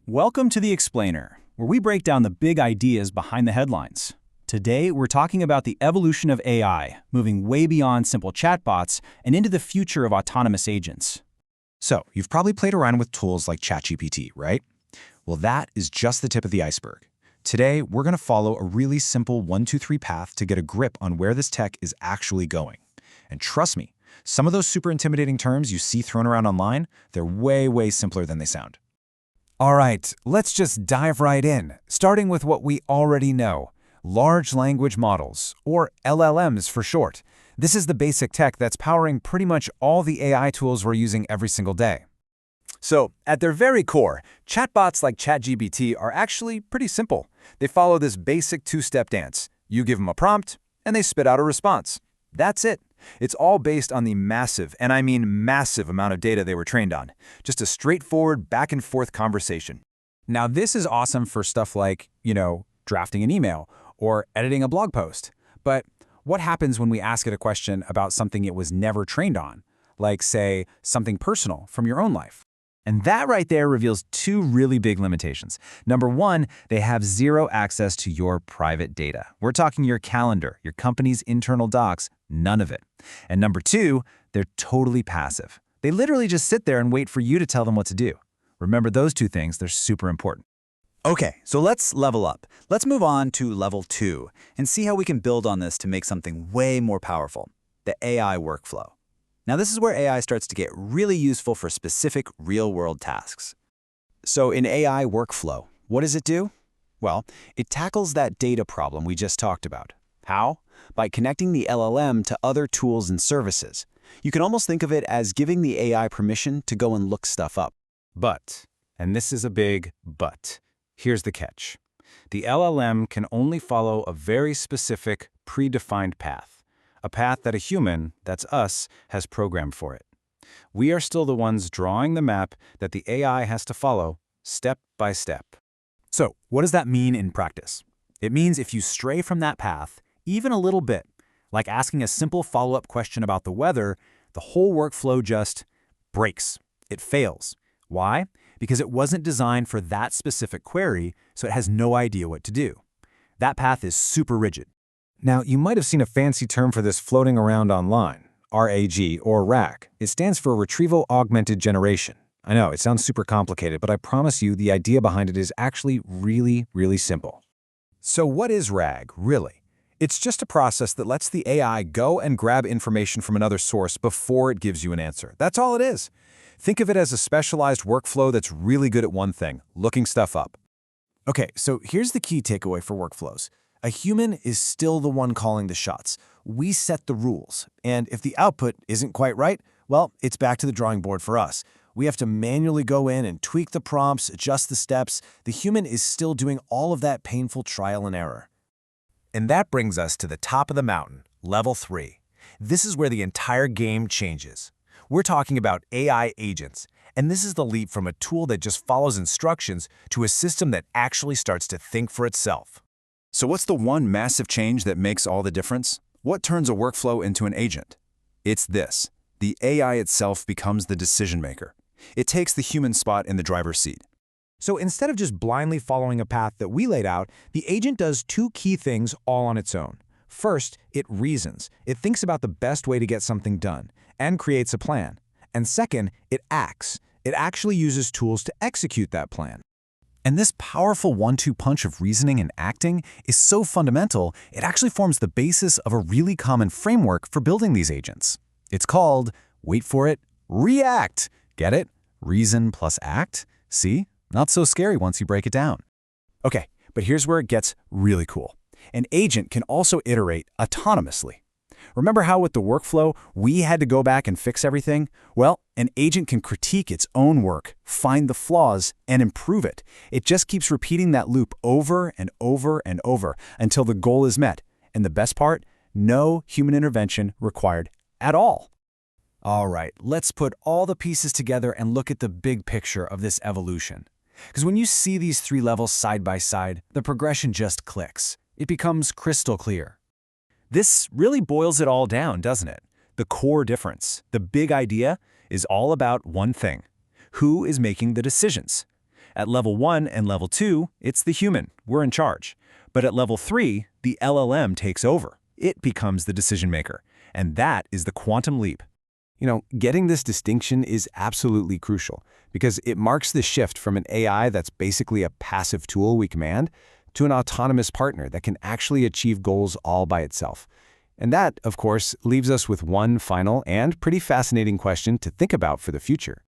Welcome to The Explainer, where we break down the big ideas behind the headlines. Today, we're talking about the evolution of AI, moving way beyond simple chatbots and into the future of autonomous agents. So, you've probably played around with tools like ChatGPT, right? Well, that is just the tip of the iceberg. Today, we're going to follow a really simple 1-2-3 path to get a grip on where this tech is actually going. And trust me, some of those super intimidating terms you see thrown around online, they're way simpler than they sound. All right, let's just dive right in, starting with what we already know, large language models, or LLMs for short. This is the basic tech that's powering pretty much all the AI tools we're using every single day. So, at their very core, chatbots like ChatGPT are actually pretty simple. They follow this basic two-step dance. You give them a prompt, and they spit out a response. That's it. It's all based on the massive, and I mean massive amount of data they were trained on. Just a straightforward back-and-forth conversation. Now, this is awesome for stuff like, drafting an email or editing a blog post. But what happens when we ask it a question about something it was never trained on? Like, say, something personal from your own life. And that right there reveals two really big limitations. Number one, they have zero access to your private data. We're talking your calendar, your company's internal docs, none of it. And number two, they're totally passive. They literally just sit there and wait for you to tell them what to do. Remember those two things, they're super important. Okay, so let's level up. Let's move on to level 2 and see how we can build on this to make something way more powerful, the AI workflow. Now, this is where AI starts to get really useful for specific real-world tasks. So in AI workflow, what does it do? Well, it tackles that data problem we just talked about. How? By connecting the LLM to other tools and services. You can almost think of it as giving the AI permission to go and look stuff up. But, and this is a big but, here's the catch. The LLM can only follow a very specific, predefined path. A path that a human, that's us, has programmed for it. We are still the ones drawing the map that the AI has to follow, step by step. So, what does that mean in practice? It means if you stray from that path, even a little bit, like asking a simple follow-up question about the weather, the whole workflow just breaks. It fails. Why? Because it wasn't designed for that specific query, so it has no idea what to do. That path is super rigid. Now, you might have seen a fancy term for this floating around online, RAG or RAG. It stands for Retrieval Augmented Generation. I know, it sounds super complicated, but I promise you the idea behind it is actually really simple. So what is RAG, really? It's just a process that lets the AI go and grab information from another source before it gives you an answer. That's all it is. Think of it as a specialized workflow that's really good at one thing, looking stuff up. Okay, so here's the key takeaway for workflows. A human is still the one calling the shots. We set the rules, and if the output isn't quite right, well, it's back to the drawing board for us. We have to manually go in and tweak the prompts, adjust the steps. The human is still doing all of that painful trial and error. And that brings us to the top of the mountain, level 3. This is where the entire game changes. We're talking about AI agents, and this is the leap from a tool that just follows instructions to a system that actually starts to think for itself. So what's the one massive change that makes all the difference? What turns a workflow into an agent? It's this. The AI itself becomes the decision maker. It takes the human spot in the driver's seat. So instead of just blindly following a path that we laid out, the agent does two key things all on its own. First, it reasons. It thinks about the best way to get something done and creates a plan. And second, it acts. It actually uses tools to execute that plan. And this powerful 1-2 punch of reasoning and acting is so fundamental, it actually forms the basis of a really common framework for building these agents. It's called, wait for it, react. Get it? Reason plus act? See? Not so scary once you break it down. Okay, but here's where it gets really cool. An agent can also iterate autonomously. Remember how with the workflow, we had to go back and fix everything? Well, an agent can critique its own work, find the flaws, and improve it. It just keeps repeating that loop over and over and over until the goal is met. And the best part? No human intervention required at all. All right, let's put all the pieces together and look at the big picture of this evolution. Because when you see these 3 levels side by side, the progression just clicks. It becomes crystal clear. This really boils it all down, doesn't it? The core difference, the big idea, is all about one thing. Who is making the decisions? At level 1 and level 2, it's the human. We're in charge. But at level 3, the LLM takes over. It becomes the decision maker. And that is the quantum leap. Getting this distinction is absolutely crucial because it marks the shift from an AI that's basically a passive tool we command to an autonomous partner that can actually achieve goals all by itself. And that, of course, leaves us with one final and pretty fascinating question to think about for the future.